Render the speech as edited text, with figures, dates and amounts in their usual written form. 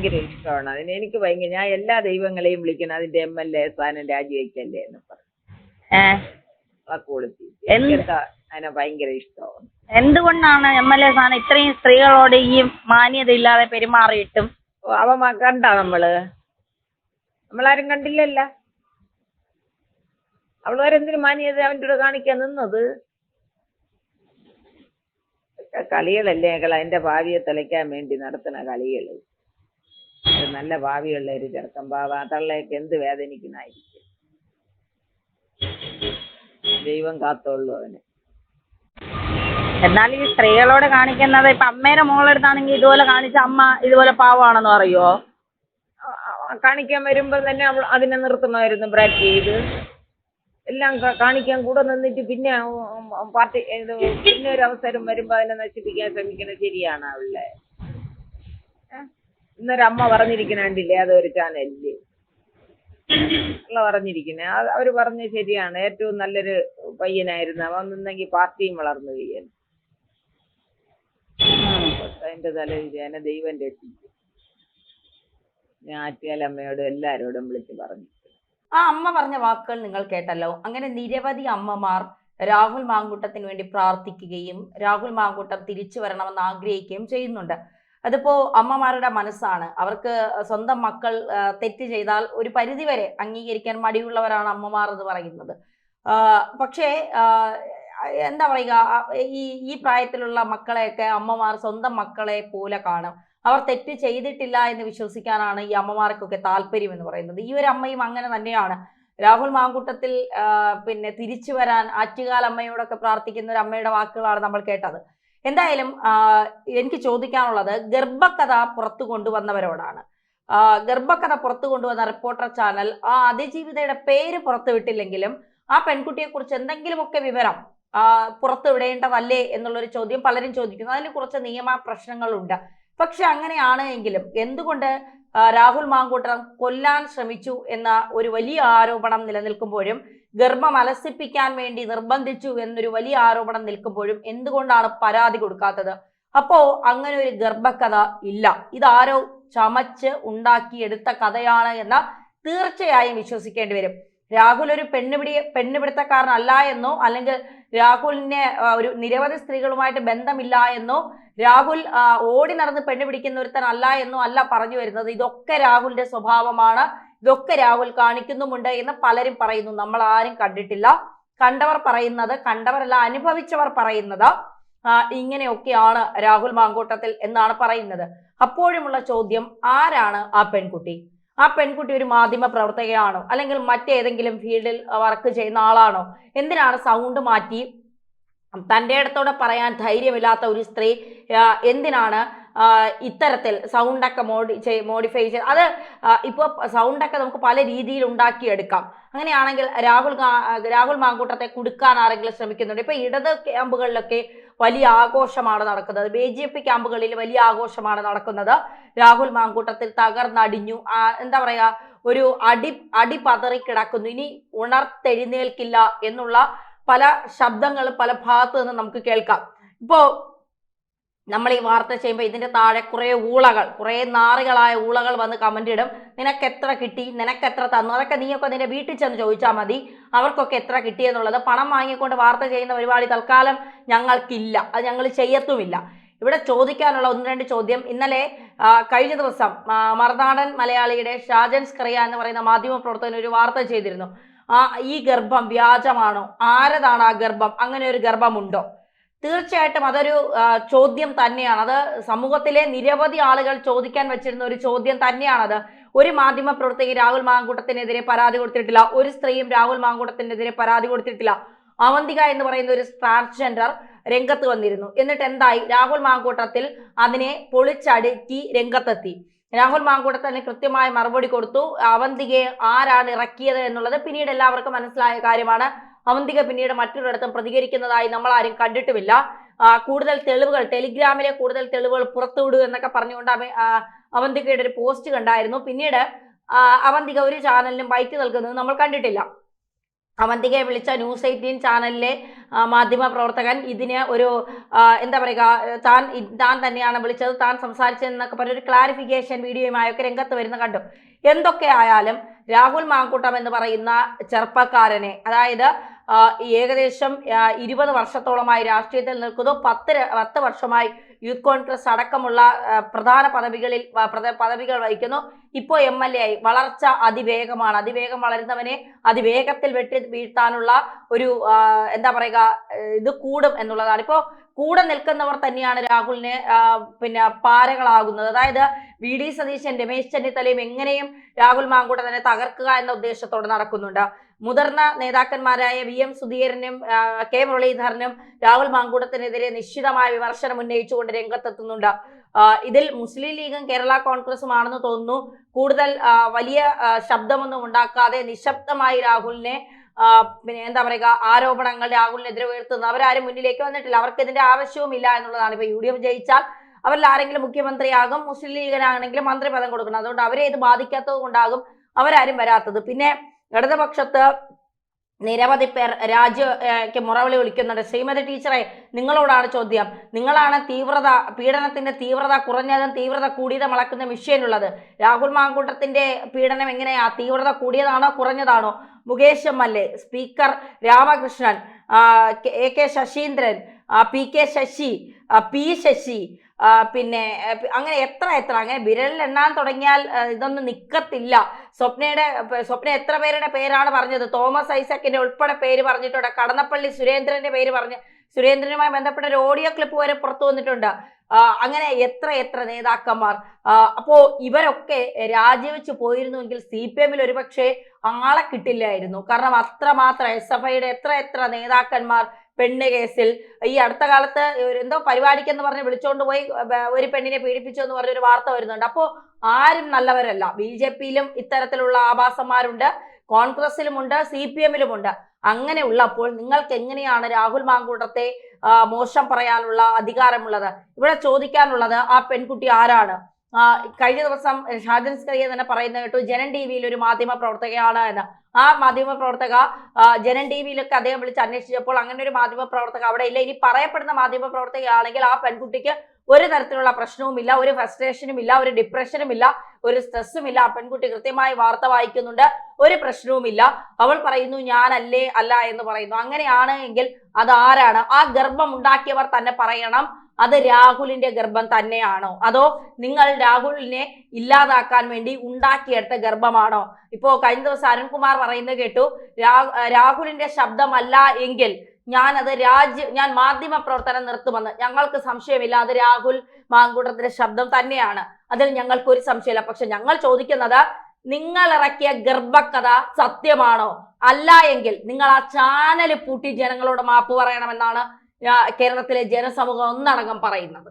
ഭയങ്കര ഇഷ്ടമാണ് അതിന്. എനിക്ക് ഭയങ്കര, ഞാൻ എല്ലാ ദൈവങ്ങളെയും വിളിക്കണം അതിന്റെ MLA സ്ഥാനം രാജിവെക്കല്ലേ എന്ന് പറഞ്ഞു കൊടുത്തി. എനിക്കെന്താ അതിനെ ഭയങ്കര ഇഷ്ടമാണ്. എന്തുകൊണ്ടാണ് MLA സ്ഥാനം ഇത്രയും സ്ത്രീകളോട് ഈ മാന്യത ഇല്ലാതെ പെരുമാറിയിട്ടും? അവ കണ്ട നമ്മളാരും കണ്ടില്ലല്ല. അവളുവരെന്തിനു മാന്യത അവൻ്റെ കൂടെ കാണിക്കാൻ നിന്നത്? കളികളല്ലേ അതിന്റെ ഭാവിയെ തെളിക്കാൻ വേണ്ടി നടത്തുന്ന കളികള്. നല്ല ഭാവിയുള്ള ഒരു ചെറുക്കൻ തള്ളയൊക്കെ എന്ത് വേദനിക്കുന്നായിരിക്കും. ദൈവം കാത്തോളൂ അവന്. എന്നാൽ ഈ സ്ത്രീകളോട് കാണിക്കുന്നത്, ഇപ്പൊ അമ്മേടെ മോളെടുത്താണെങ്കിൽ ഇതുപോലെ കാണിച്ച അമ്മ ഇതുപോലെ പാവമാണെന്ന് പറയുവോ? കാണിക്കാൻ വരുമ്പോ തന്നെ അതിനെ നിർത്തണമായിരുന്നു, ബ്രേക്ക് ചെയ്ത് എല്ലാം കാണിക്കാൻ കൂടെ നിന്നിട്ട് പിന്നെ പാർട്ടി പിന്നെ ഒരു അവസരം വരുമ്പോ അതിനെ നശിപ്പിക്കാൻ ശ്രമിക്കുന്നത് ശരിയാണ് അവളുടെ? ഇന്നൊരമ്മ പറഞ്ഞിരിക്കണില്ലേ, അതൊരു ചാനലില് പറഞ്ഞിരിക്കണേ. അവര് പറഞ്ഞ ശരിയാണ്. ഏറ്റവും നല്ലൊരു പയ്യനായിരുന്നു അവൻ നിന്നെങ്കിൽ പാർട്ടിയും വളർന്നു കഴിയാൻ. അതിന്റെ തലവിജയനെ ദൈവം രക്ഷിക്കും. ഞാൻ ആറ്റുകാലമ്മയോടും എല്ലാരോടും വിളിച്ച് പറഞ്ഞു. ആ അമ്മ പറഞ്ഞ വാക്കുകൾ നിങ്ങൾ കേട്ടല്ലോ. അങ്ങനെ നിരവധി അമ്മമാർ രാഹുൽ മാങ്കൂട്ടത്തിന് വേണ്ടി പ്രാർത്ഥിക്കുകയും രാഹുൽ മാങ്കൂട്ടം തിരിച്ചു വരണമെന്ന് ആഗ്രഹിക്കുകയും ചെയ്യുന്നുണ്ട്. അതിപ്പോ അമ്മമാരുടെ മനസ്സാണ്. അവർക്ക് സ്വന്തം മക്കൾ തെറ്റ് ചെയ്താൽ ഒരു പരിധിവരെ അംഗീകരിക്കാൻ മടിയുള്ളവരാണ് അമ്മമാർ എന്ന് പറയുന്നത്. പക്ഷേ എന്താ പറയുക, ഈ പ്രായത്തിലുള്ള മക്കളെയൊക്കെ അമ്മമാർ സ്വന്തം മക്കളെ പോലെ കാണും. അവർ തെറ്റ് ചെയ്തിട്ടില്ല എന്ന് വിശ്വസിക്കാനാണ് ഈ അമ്മമാർക്കൊക്കെ താല്പര്യം എന്ന് പറയുന്നത്. ഈ ഒരു അമ്മയും അങ്ങനെ തന്നെയാണ്. രാഹുൽ മാങ്കൂട്ടത്തിൽ പിന്നെ തിരിച്ചു വരാൻ ആറ്റുകാലമ്മയോടൊക്കെ പ്രാർത്ഥിക്കുന്ന ഒരു അമ്മയുടെ വാക്കുകളാണ് നമ്മൾ കേട്ടത്. എന്തായാലും എനിക്ക് ചോദിക്കാനുള്ളത് ഗർഭകഥ പുറത്തു കൊണ്ടുവന്നവരോടാണ്. ഗർഭകഥ പുറത്തു കൊണ്ടുവന്ന റിപ്പോർട്ടർ ചാനൽ ആ അതിജീവിതയുടെ പേര് പുറത്തു വിട്ടില്ലെങ്കിലും ആ പെൺകുട്ടിയെ കുറിച്ച് എന്തെങ്കിലുമൊക്കെ വിവരം പുറത്തു വിടേണ്ടതല്ലേ എന്നുള്ളൊരു ചോദ്യം പലരും ചോദിക്കുന്നു. അതിന് കുറച്ച് നിയമ പ്രശ്നങ്ങളുണ്ട്. പക്ഷെ അങ്ങനെയാണ് എങ്കിലും എന്തുകൊണ്ട് രാഹുൽ മാങ്കൂട്ടം കൊല്ലാൻ ശ്രമിച്ചു എന്ന ഒരു വലിയ ആരോപണം നിലനിൽക്കുമ്പോഴും, ഗർഭം അലസിപ്പിക്കാൻ വേണ്ടി നിർബന്ധിച്ചു എന്നൊരു വലിയ ആരോപണം നിൽക്കുമ്പോഴും എന്തുകൊണ്ടാണ് പരാതി കൊടുക്കാത്തത്? അപ്പോ അങ്ങനെ ഒരു ഗർഭകഥ ഇല്ല, ഇതാരോ ചമച്ച് ഉണ്ടാക്കിയെടുത്ത കഥയാണ് എന്ന് തീർച്ചയായും വിശ്വസിക്കേണ്ടി വരും. രാഹുൽ ഒരു പെണ്ണുപിടുത്തക്കാരനല്ല എന്നോ, അല്ലെങ്കിൽ രാഹുലിന് ഒരു നിരവധി സ്ത്രീകളുമായിട്ട് ബന്ധമില്ല എന്നോ, രാഹുൽ ഓടി നടന്ന് പെണ്ണുപിടിക്കുന്ന ഒരുത്തനല്ല എന്നോ അല്ല പറഞ്ഞു വരുന്നത്. ഇതൊക്കെ രാഹുലിന്റെ സ്വഭാവമാണ്, ഇതൊക്കെ രാഹുൽ കാണിക്കുന്നുമുണ്ട് എന്ന് പലരും പറയുന്നു. നമ്മൾ ആരും കണ്ടിട്ടില്ല. കണ്ടവർ പറയുന്നത്, കണ്ടവരല്ല അനുഭവിച്ചവർ പറയുന്നത് ഇങ്ങനെയൊക്കെയാണ് രാഹുൽ മാങ്കൂട്ടത്തിൽ എന്നാണ് പറയുന്നത്. അപ്പോഴുമുള്ള ചോദ്യം, ആരാണ് ആ പെൺകുട്ടി? ആ പെൺകുട്ടി ഒരു മാധ്യമ പ്രവർത്തകയാണോ, അല്ലെങ്കിൽ മറ്റേതെങ്കിലും ഫീൽഡിൽ വർക്ക് ചെയ്യുന്ന ആളാണോ? എന്തിനാണ് സൗണ്ട് മാറ്റി തൻ്റെ അടുത്തോടെ പറയാൻ ധൈര്യമില്ലാത്ത ഒരു സ്ത്രീ എന്തിനാണ് ഇത്തരത്തിൽ സൗണ്ടൊക്കെ മോഡിഫൈ ചെയ്ത്? അത് ഇപ്പോൾ സൗണ്ടൊക്കെ നമുക്ക് പല രീതിയിൽ ഉണ്ടാക്കിയെടുക്കാം. അങ്ങനെയാണെങ്കിൽ രാഹുൽ മാങ്കൂട്ടത്തെ കുടുക്കാൻ ആരെങ്കിലും ശ്രമിക്കുന്നുണ്ട്? ഇപ്പൊ ഇടത് ക്യാമ്പുകളിലൊക്കെ വലിയ ആഘോഷമാണ് നടക്കുന്നത്, BJP ക്യാമ്പുകളിൽ വലിയ ആഘോഷമാണ് നടക്കുന്നത്. രാഹുൽ മാങ്കൂട്ടത്തിൽ തകർന്നടിഞ്ഞു, എന്താ പറയാ, ഒരു അടി പതറി കിടക്കുന്നു, ഇനി ഉണർത്തെഴുന്നേൽക്കില്ല എന്നുള്ള പല ശബ്ദങ്ങളും പല ഭാഗത്തു നിന്ന് നമുക്ക് കേൾക്കാം. ഇപ്പോ നമ്മൾ ഈ വാർത്ത ചെയ്യുമ്പോൾ ഇതിന്റെ താഴെ കുറെ നാറികളായ ഊളകൾ വന്ന് കമന്റ് ഇടും. നിനക്ക് എത്ര കിട്ടി, നിനക്ക് എത്ര തന്നു, അതൊക്കെ നീയൊക്കെ നിന്റെ വീട്ടിൽ ചെന്ന് ചോദിച്ചാൽ മതി, അവർക്കൊക്കെ എത്ര കിട്ടിയെന്നുള്ളത്. പണം വാങ്ങിക്കൊണ്ട് വാർത്ത ചെയ്യുന്ന പരിപാടി തൽക്കാലം ഞങ്ങൾക്കില്ല, അത് ഞങ്ങൾ ചെയ്യത്തുമില്ല. ഇവിടെ ചോദിക്കാനുള്ള ഒന്ന് രണ്ട് ചോദ്യം. ഇന്നലെ കഴിഞ്ഞ ദിവസം മറുനാടൻ മലയാളിയുടെ ഷാജൻ സ്കറിയ എന്ന് പറയുന്ന മാധ്യമ പ്രവർത്തകൻ ഒരു വാർത്ത ചെയ്തിരുന്നു. ഈ ഗർഭം വ്യാജമാണോ, ആരതാണ് ആ ഗർഭം, അങ്ങനെ ഒരു ഗർഭമുണ്ടോ? തീർച്ചയായിട്ടും അതൊരു ചോദ്യം തന്നെയാണ്. അത് സമൂഹത്തിലെ നിരവധി ആളുകൾ ചോദിക്കാൻ വെച്ചിരുന്ന ഒരു ചോദ്യം തന്നെയാണത്. ഒരു മാധ്യമ പ്രവർത്തകി രാഹുൽ മാങ്കൂട്ടത്തിനെതിരെ പരാതി കൊടുത്തിട്ടില്ല, ഒരു സ്ത്രീയും രാഹുൽ മാങ്കൂട്ടത്തിനെതിരെ പരാതി കൊടുത്തിട്ടില്ല. അവന്തിക എന്ന് പറയുന്ന ഒരു ട്രാൻസ്ജെൻഡർ രംഗത്ത് വന്നിരുന്നു. എന്നിട്ട് എന്തായി? രാഹുൽ മാങ്കൂട്ടത്തിൽ അതിനെ പൊളിച്ചടുക്കി രംഗത്തെത്തി. രാഹുൽ മാങ്കൂട്ടത്തിന് കൃത്യമായ മറുപടി കൊടുത്തു. അവന്തികയെ ആരാണ് ഇറക്കിയത് എന്നുള്ളത് പിന്നീട് എല്ലാവർക്കും മനസ്സിലായ കാര്യമാണ്. അവന്തിക പിന്നീട് മറ്റൊരിടത്തും പ്രതികരിക്കുന്നതായി നമ്മൾ ആരും കണ്ടിട്ടുമില്ല. കൂടുതൽ തെളിവുകൾ, ടെലിഗ്രാമിലെ കൂടുതൽ തെളിവുകൾ പുറത്തുവിടൂ എന്നൊക്കെ പറഞ്ഞുകൊണ്ട് അവന്തികയുടെ ഒരു പോസ്റ്റ് കണ്ടായിരുന്നു. പിന്നീട് അവന്തിക ഒരു ചാനലിനും ബൈറ്റ് നൽകുന്നത് നമ്മൾ കണ്ടിട്ടില്ല. അവന്തികയെ വിളിച്ച ന്യൂസ് 18 ചാനലിലെ മാധ്യമ പ്രവർത്തകൻ ഇതിന് ഒരു എന്താ പറയുക, താൻ തന്നെയാണ് വിളിച്ചത്, താൻ സംസാരിച്ചതെന്നൊക്കെ പറഞ്ഞൊരു ക്ലാരിഫിക്കേഷൻ വീഡിയോയുമായൊക്കെ രംഗത്ത് വരുന്ന കണ്ടു. എന്തൊക്കെ ആയാലും രാഹുൽ മാങ്കൂട്ടം എന്ന് പറയുന്ന ചെറുപ്പക്കാരനെ, അതായത് ഏകദേശം 20 വർഷത്തോളമായി രാഷ്ട്രീയത്തിൽ നിൽക്കുന്നു, 10 വർഷമായി യൂത്ത് കോൺഗ്രസ് അടക്കമുള്ള പ്രധാന പദവികൾ വഹിക്കുന്നു. ഇപ്പോൾ MLA ആയി. വളർച്ച അതിവേഗമാണ്. അതിവേഗം വളരുന്നവനെ അതിവേഗത്തിൽ വെട്ടി വീഴ്ത്താനുള്ള ഒരു എന്താ പറയുക, ഇത് കൂടും എന്നുള്ളതാണ്. ഇപ്പോൾ കൂടെ നിൽക്കുന്നവർ തന്നെയാണ് രാഹുലിന് പിന്നെ പാരകളാകുന്നത്. അതായത് VD സതീശൻ, രമേശ് ചെന്നിത്തലയും എങ്ങനെയും രാഹുൽ മാങ്കൂട്ടത്തിനെ തകർക്കുക എന്ന ഉദ്ദേശത്തോടെ നടക്കുന്നുണ്ട്. മുതിർന്ന നേതാക്കന്മാരായ VM സുധീരനും K മുരളീധരനും രാഹുൽ മാങ്കൂട്ടത്തിനെതിരെ നിശ്ചിതമായ വിമർശനം ഉന്നയിച്ചുകൊണ്ട് രംഗത്തെത്തുന്നുണ്ട്. ഇതിൽ മുസ്ലിം ലീഗും കേരള കോൺഗ്രസുമാണെന്ന് തോന്നുന്നു. കൂടുതൽ വലിയ ശബ്ദമൊന്നും ഉണ്ടാക്കാതെ നിശബ്ദമായി രാഹുലിനെ പിന്നെ എന്താ പറയുക, ആരോപണങ്ങൾ രാഹുലിനെതിരെ ഉയർത്തുന്നു. അവരാരും മുന്നിലേക്ക് വന്നിട്ടില്ല. അവർക്ക് ഇതിന്റെ ആവശ്യവുമില്ല എന്നുള്ളതാണ്. ഇപ്പൊ UDF ജയിച്ചാൽ അവരിൽ ആരെങ്കിലും മുഖ്യമന്ത്രിയാകും, മുസ്ലിം ലീഗിനാണെങ്കിലും മന്ത്രിപദം കൊടുക്കണം. അതുകൊണ്ട് അവരെ ഇത് ബാധിക്കാത്തത് കൊണ്ടാകും അവരാരും വരാത്തത്. പിന്നെ ഇടതുപക്ഷത്ത് നിരവധി പേർ രാജ്യക്ക് മുറവിളി വിളിക്കുന്നുണ്ട്. ശ്രീമതി ടീച്ചറെ, നിങ്ങളോടാണ് ചോദ്യം. നിങ്ങളാണ് പീഡനത്തിന്റെ തീവ്രത കുറഞ്ഞതും തീവ്രത കൂടിയതും അളക്കുന്ന മിഷ്യനുള്ളത്. രാഹുൽ മാങ്കൂട്ടത്തിന്റെ പീഡനം എങ്ങനെയാ? തീവ്രത കൂടിയതാണോ കുറഞ്ഞതാണോ? Mukesh MLA, speaker Ramakrishnan, AK Saseendran, PK Sasi, P Sasi, പിന്നെ അങ്ങനെ എത്ര അങ്ങനെ വിരലിൽ എണ്ണാൻ തുടങ്ങിയാൽ ഇതൊന്നും നിക്കത്തില്ല. സ്വപ്ന എത്ര പേരുടെ പേരാണ് പറഞ്ഞത്? തോമസ് ഐസക്കിന്റെ ഉൾപ്പെടെ പേര് പറഞ്ഞിട്ടുണ്ട്. കടന്നപ്പള്ളി സുരേന്ദ്രന്റെ പേര് പറഞ്ഞ്, സുരേന്ദ്രനുമായി ബന്ധപ്പെട്ട ഒരു ഓഡിയോ ക്ലിപ്പ് വരെ പുറത്തു വന്നിട്ടുണ്ട്. അങ്ങനെ എത്ര നേതാക്കന്മാർ. അപ്പോ ഇവരൊക്കെ രാജിവെച്ച് പോയിരുന്നുവെങ്കിൽ CPM-ൽ ഒരുപക്ഷെ ആളെ കിട്ടില്ലായിരുന്നു. കാരണം അത്രമാത്രം SFIയുടെ എത്ര നേതാക്കന്മാർ പെണ്ണ് കേസിൽ ഈ അടുത്ത കാലത്ത് എന്തോ പരിപാടിക്കെന്ന് പറഞ്ഞ് വിളിച്ചോണ്ട് പോയി ഒരു പെണ്ണിനെ പീഡിപ്പിച്ചു എന്ന് പറഞ്ഞൊരു വാർത്ത വരുന്നുണ്ട്. അപ്പോൾ ആരും നല്ലവരല്ല. BJP-യിലും ഇത്തരത്തിലുള്ള ആഭാസന്മാരുണ്ട്, കോൺഗ്രസിലുമുണ്ട്, CPM-ലുമുണ്ട്. അങ്ങനെ ഉള്ളപ്പോൾ നിങ്ങൾക്ക് എങ്ങനെയാണ് രാഹുൽ മാങ്കൂട്ടത്തെ മോശം പറയാനുള്ള അധികാരമുള്ളത്? ഇവിടെ ചോദിക്കാനുള്ളത് ആ പെൺകുട്ടി ആരാണ്? കഴിഞ്ഞ ദിവസം ഷാജൻ സ്കറിയ തന്നെ പറയുന്നത് കേട്ടു, ജനൻ TV-യിൽ ഒരു മാധ്യമ പ്രവർത്തകയാണ് എന്ന്. ആ മാധ്യമ പ്രവർത്തക ജനൻ TV-യിലൊക്കെ അദ്ദേഹം വിളിച്ച് അന്വേഷിച്ചപ്പോൾ അങ്ങനെ ഒരു മാധ്യമ പ്രവർത്തക അവിടെ ഇല്ല. ഇനി പറയപ്പെടുന്ന മാധ്യമ പ്രവർത്തകയാണെങ്കിൽ ആ പെൺകുട്ടിക്ക് ഒരു തരത്തിലുള്ള പ്രശ്നവുമില്ല, ഒരു ഫ്രസ്ട്രേഷനും ഇല്ല, ഒരു ഡിപ്രഷനും ഇല്ല, ഒരു സ്ട്രെസ്സും ഇല്ല. ആ പെൺകുട്ടി കൃത്യമായി വാർത്ത വായിക്കുന്നുണ്ട്, ഒരു പ്രശ്നവുമില്ല. അവൾ പറയുന്നു ഞാനല്ലേ അല്ല എന്ന് പറയുന്നു. അങ്ങനെയാണ് എങ്കിൽ അതാരാണ്? ആ ഗർഭം ഉണ്ടാക്കിയവർ തന്നെ പറയണം അത് രാഹുലിന്റെ ഗർഭം തന്നെയാണോ, അതോ നിങ്ങൾ രാഹുലിനെ ഇല്ലാതാക്കാൻ വേണ്ടി ഉണ്ടാക്കിയെടുത്ത ഗർഭമാണോ? ഇപ്പോ കഴിഞ്ഞ ദിവസം അരുൺകുമാർ പറയുന്നത് കേട്ടു, രാഹുലിന്റെ ശബ്ദമല്ല എങ്കിൽ ഞാൻ മാധ്യമ പ്രവർത്തനം നിർത്തുമെന്ന്. ഞങ്ങൾക്ക് സംശയമില്ല, അത് രാഹുൽ മാങ്കൂട്ടത്തിന്റെ ശബ്ദം തന്നെയാണ്, അതിൽ ഞങ്ങൾക്ക് ഒരു സംശയമില്ല. പക്ഷെ ഞങ്ങൾ ചോദിക്കുന്നത്, നിങ്ങൾ ഇറക്കിയ ഗർഭകഥ സത്യമാണോ? അല്ല എങ്കിൽ നിങ്ങൾ ആ ചാനൽ പൂട്ടി ജനങ്ങളോട് മാപ്പ് പറയണമെന്നാണ് കേരളത്തിലെ ജനസമൂഹം ഒന്നടങ്കം പറയുന്നത്.